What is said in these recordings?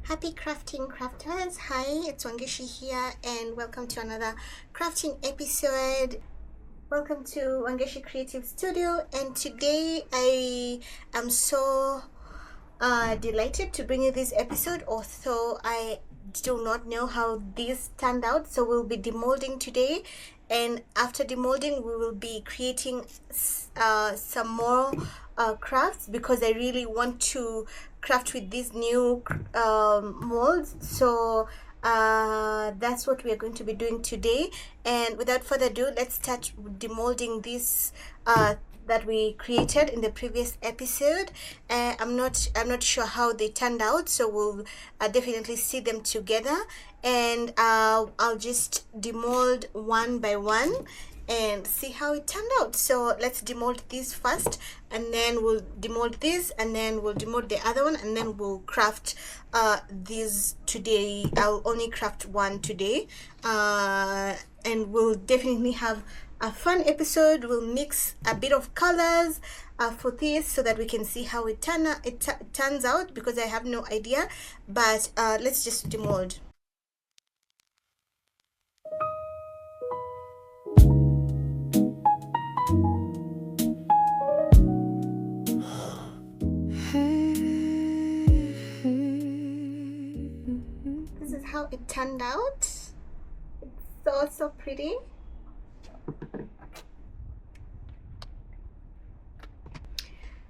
Happy crafting crafters. Hi, it's Wangechi here and welcome to another crafting episode. Welcome to Wangechi Creative Studio, and today I am so delighted to bring you this episode, although I do not know how this turned out. So we'll be demolding today, and after demolding we will be creating some more crafts, because I really want to craft with these new molds. So that's what we are going to be doing today, and without further ado, let's start demolding this that we created in the previous episode. I'm not sure how they turned out, so we'll definitely see them together, and I'll just demold one by one and see how it turned out. So let's demold this first, and then we'll demold this, and then we'll demold the other one, and then we'll craft these today. I'll only craft one today, and we'll definitely have a fun episode. We'll mix a bit of colors for this so that we can see how it turns out, because I have no idea. But let's just demold. This is how it turned out. It's so pretty.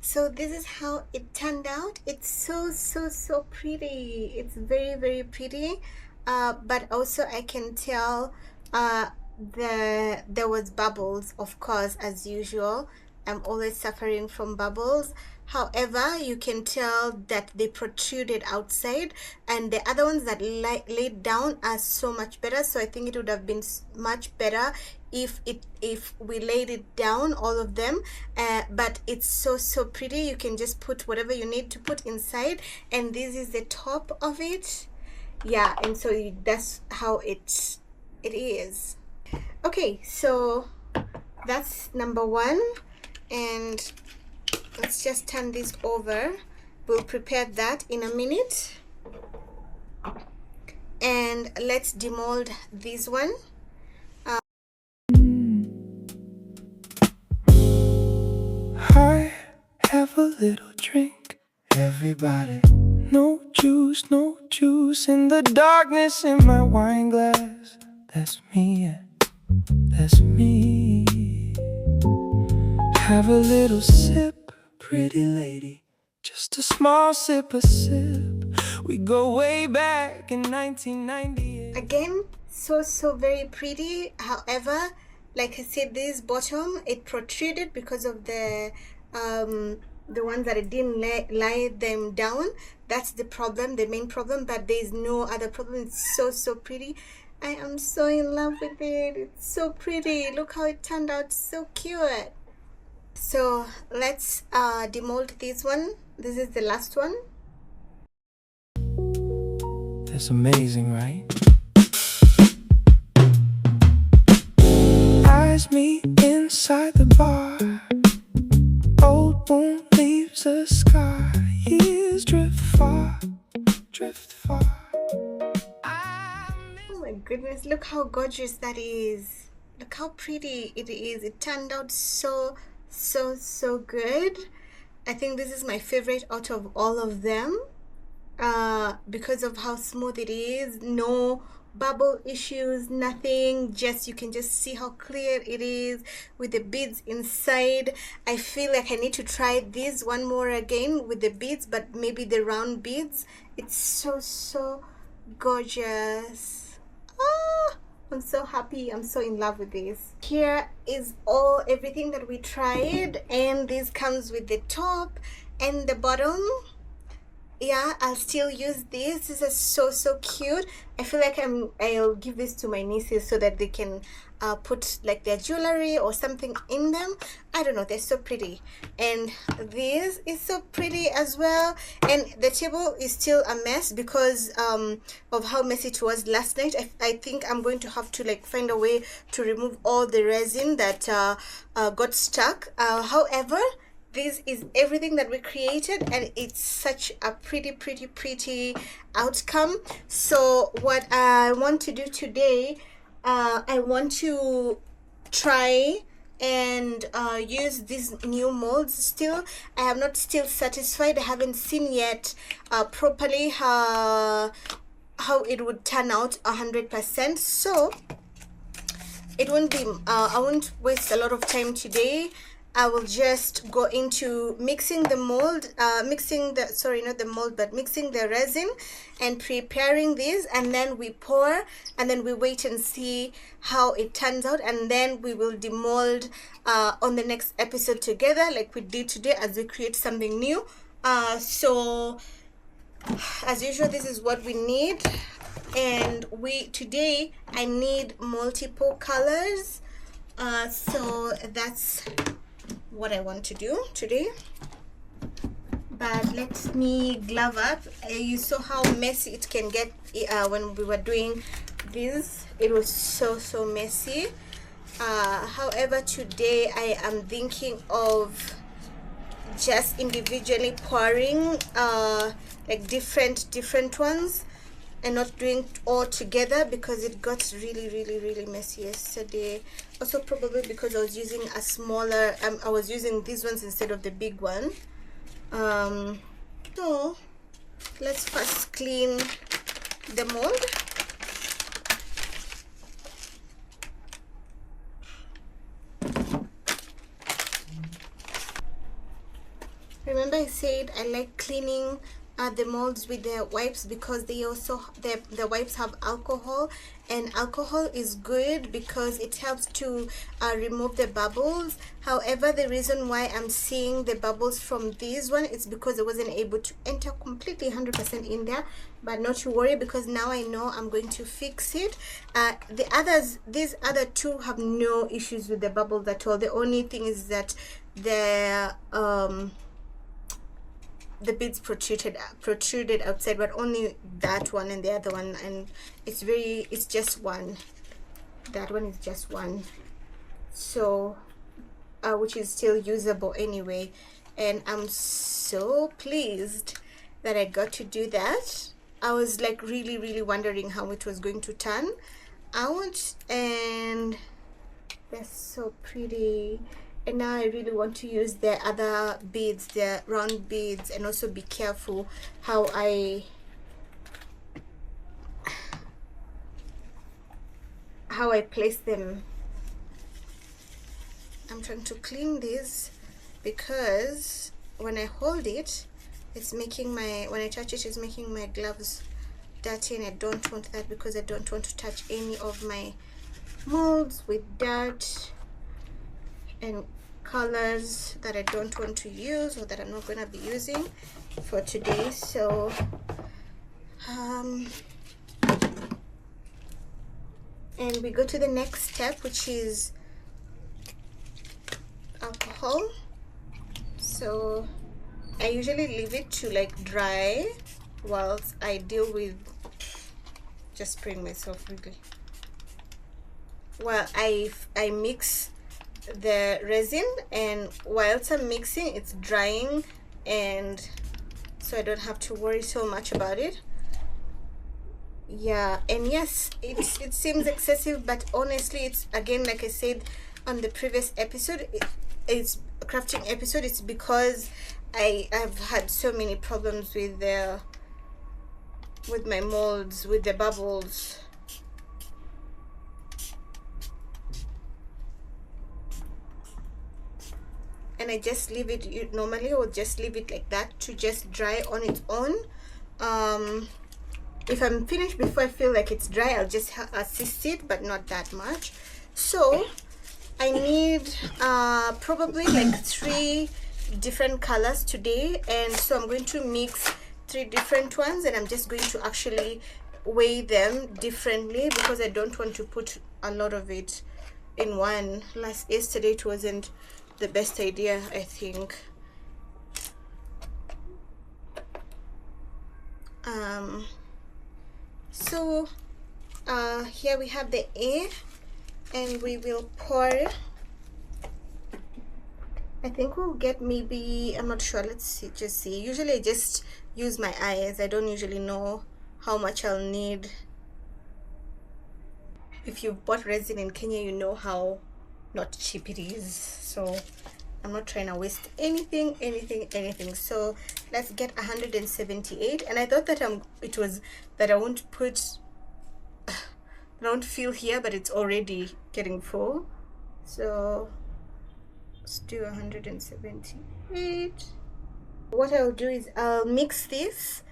So this is how it turned out. It's so pretty. It's very pretty, but also I can tell there was bubbles, of course, as usual. I'm always suffering from bubbles. However, you can tell that they protruded outside, and the other ones that laid down are so much better. So I think it would have been much better if we laid it down, all of them. But it's so pretty. You can just put whatever you need to put inside, and this is the top of it. Yeah, and so that's how it is. Okay, so that's number one, and let's just turn this over. We'll prepare that in a minute, and let's demold this one. I have a little drink, everybody. No juice in the darkness in my wine glass. That's me, yeah, that's me. Have a little sip, pretty lady, just a small sip, a sip. We go way back in 1998. Again, so very pretty. However, like I said, this bottom, it protruded because of the ones that I didn't lie them down. That's the problem, the main problem, but there is no other problem. It's so pretty. I am so in love with it. It's so pretty. Look how it turned out, so cute. So let's demold this one. This is the last one. That's amazing, right? Eyes meet inside the bar. Old wound leaves a scar. Years drift far, drift far. Oh my goodness, look how gorgeous that is. Look how pretty it is. It turned out so good. I think this is my favorite out of all of them, because of how smooth it is. No bubble issues, nothing. Just, you can just see how clear it is with the beads inside. I feel like I need to try this one more again with the beads, but maybe the round beads. It's so gorgeous. I'm so happy. I'm so in love with this. Here is everything that we tried, and this comes with the top and the bottom. Yeah, I'll still use this. This is so cute. I feel like I'll give this to my nieces so that they can put like their jewelry or something in them. I don't know, they're so pretty. And this is so pretty as well. And the table is still a mess because of how messy it was last night. I think I'm going to have to like find a way to remove all the resin that got stuck. However, this is everything that we created, and it's such a pretty outcome. So what I want to do today, I want to try and use these new molds. Still, I have not still satisfied. I haven't seen yet properly how it would turn out 100%. So it won't be I won't waste a lot of time today. I will just go into mixing the mold, mixing the, sorry, not the mold, but mixing the resin and preparing this, and then we pour, and then we wait and see how it turns out, and then we will demold on the next episode together like we did today as we create something new. So as usual, this is what we need, and today I need multiple colors, so that's what I want to do today. But let me glove up. You saw how messy it can get when we were doing this. It was so messy. However, today I am thinking of just individually pouring like different ones, and not doing all together because it got really messy yesterday. Also probably because I was using a smaller, I was using these ones instead of the big one. So let's first clean the mold. Remember I said I like cleaning the molds with the wipes because they also, the wipes have alcohol, and alcohol is good because it helps to remove the bubbles. However, the reason why I'm seeing the bubbles from this one is because I wasn't able to enter completely 100% in there, but not to worry because now I know I'm going to fix it. The others, these other two, have no issues with the bubbles at all. The only thing is that the beads protruded outside, but only that one and the other one, and it's just one. That one is just one, so which is still usable anyway, and I'm so pleased that I got to do that. I was like really wondering how it was going to turn out, and they're so pretty. And now I really want to use the other beads, the round beads, and also be careful how I place them. I'm trying to clean this because when I hold it, it's making my, when I touch it, it's making my gloves dirty, and I don't want that because I don't want to touch any of my molds with dirt and colors that I don't want to use or that I'm not going to be using for today. So and we go to the next step, which is alcohol. So I usually leave it to like dry whilst I deal with, just spraying myself really, while I mix the resin, and whilst I'm mixing, it's drying, and so I don't have to worry so much about it. Yeah, and yes, it seems excessive, but honestly, it's, again, like I said on the previous episode, it's a crafting episode, it's because I've had so many problems with my molds, with the bubbles. And I just leave it, normally I would just leave it like that to just dry on its own. If I'm finished before I feel like it's dry, I'll just assist it, but not that much. So I need probably like 3 different colors today, and so I'm going to mix 3 different ones, and I'm just going to actually weigh them differently because I don't want to put a lot of it in one. Yesterday it wasn't the best idea, I think. So here we have the A, and we will pour I think we'll get maybe, I'm not sure, let's see, just see. Usually I just use my eyes. I don't usually know how much I'll need. If you've bought resin in Kenya, you know how not cheap it is. So I'm not trying to waste anything. So let's get 178. And I thought that it was that I won't put, I don't feel here, but it's already getting full. So let's do 178. What I'll do is I'll mix this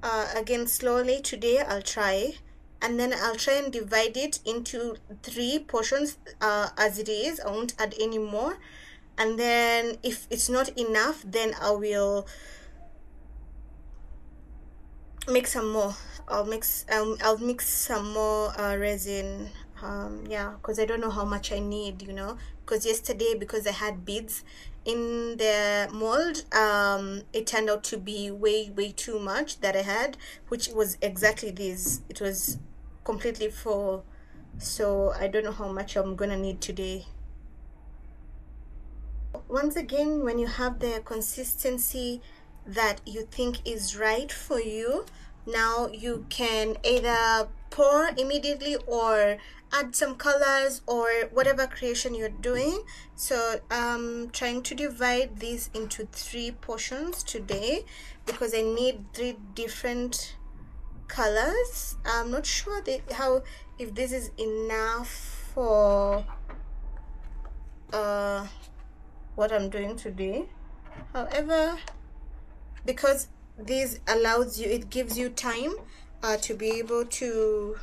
again slowly. Today I'll try, and then I'll try and divide it into 3 portions as it is. I won't add any more, and then if it's not enough, then I will mix some more. I'll mix some more resin. Yeah, because I don't know how much I need, you know, because yesterday, because I had beads in the mold, it turned out to be way too much that I had, which was exactly this. It was completely full, so I don't know how much I'm gonna need today. Once again, when you have the consistency that you think is right for you, now you can either pour immediately or add some colors or whatever creation you're doing. So I'm trying to divide this into 3 portions today because I need 3 different colors. I'm not sure if this is enough for what I'm doing today. However, because this allows you, it gives you time to be able to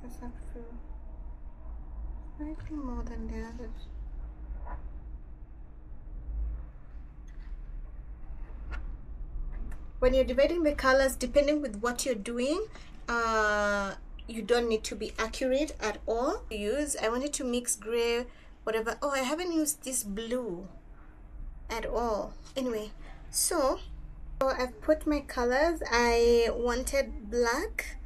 just have to slightly more than the others. When you're dividing the colors, depending with what you're doing, you don't need to be accurate at all. I wanted to mix gray, whatever. Oh, I haven't used this blue at all. Anyway, so I've put my colors. I wanted black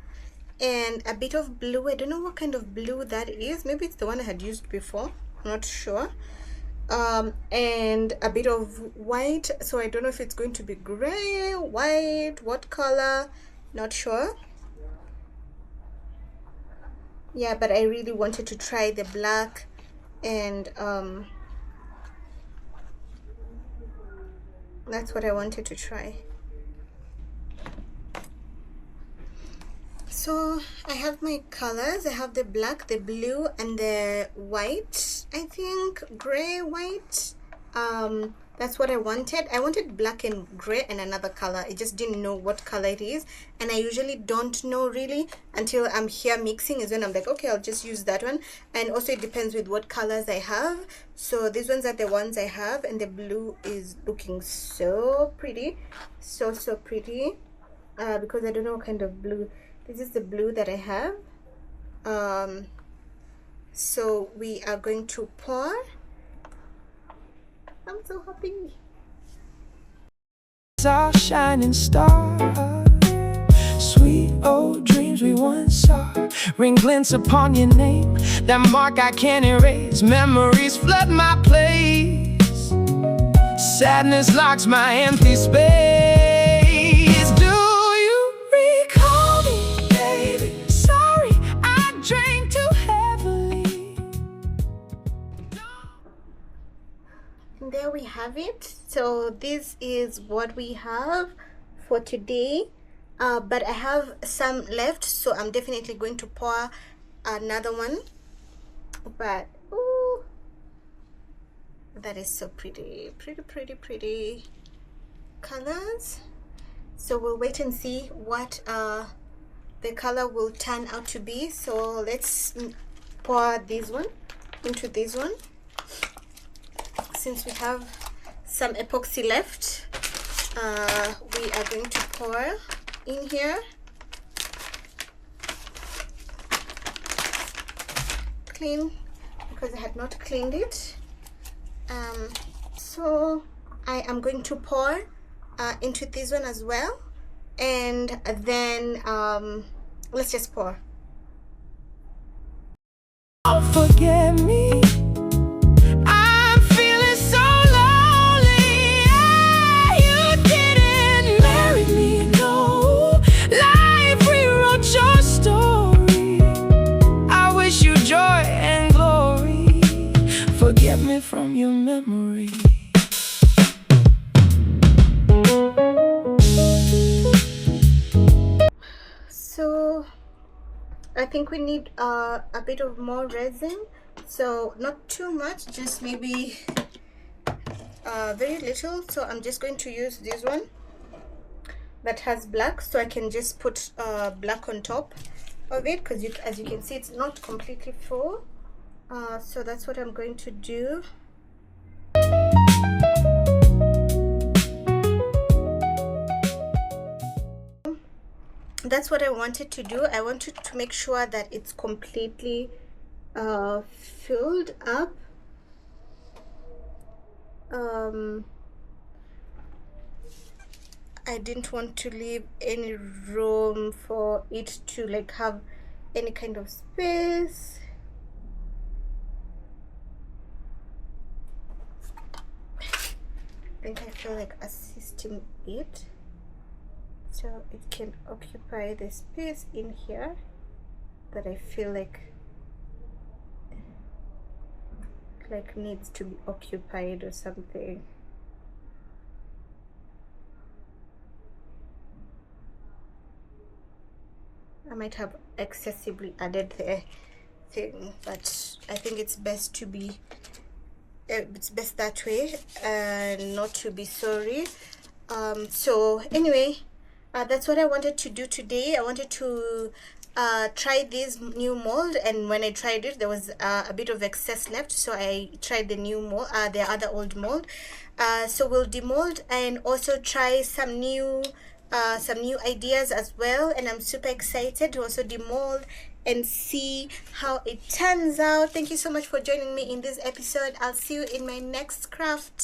and a bit of blue. I don't know what kind of blue that is. Maybe it's the one I had used before, I'm not sure. And a bit of white. So I don't know if it's going to be gray, white, what color, not sure. Yeah, but I really wanted to try the black, and that's what I wanted to try. So I have my colors. I have the black, the blue, and the white. I think gray, white. That's what I wanted. I wanted black and gray and another color. I just didn't know what color it is, and I usually don't know really until I'm here mixing, is when I'm like, okay, I'll just use that one. And also it depends with what colors I have. So these ones are the ones I have, and the blue is looking so pretty, so pretty, because I don't know what kind of blue. This is the blue that I have. So we are going to pour. I'm so happy. Our shining star, sweet old dreams we once saw, ring glints upon your name, that mark I can't erase. Memories flood my place, sadness locks my empty space. Do you recall me, baby? Sorry, I drank too heavily. And there we have it. So this is what we have for today, but I have some left, so I'm definitely going to pour another one. But ooh, that is so pretty colors. So we'll wait and see what the color will turn out to be. So let's pour this one into this one, since we have some epoxy left. We are going to pour in here. Clean, because I had not cleaned it. So I am going to pour into this one as well, and then let's just pour. Don't forget me. I think we need a bit of more resin, so not too much, just maybe very little. So I'm just going to use this one that has black, so I can just put black on top of it, because as you can see, it's not completely full. So that's what I'm going to do. That's what I wanted to do. I wanted to make sure that it's completely filled up. I didn't want to leave any room for it to like have any kind of space. I think I feel like assisting it so it can occupy the space in here that I feel like needs to be occupied or something. I might have excessively added the thing, but I think it's best to be it's best that way and not to be sorry. So anyway, that's what I wanted to do today. I wanted to try this new mold, and when I tried it there was a bit of excess left, so I tried the new mold, the other old mold. So we'll demold and also try some new ideas as well, and I'm super excited to also demold and see how it turns out. Thank you so much for joining me in this episode. I'll see you in my next craft.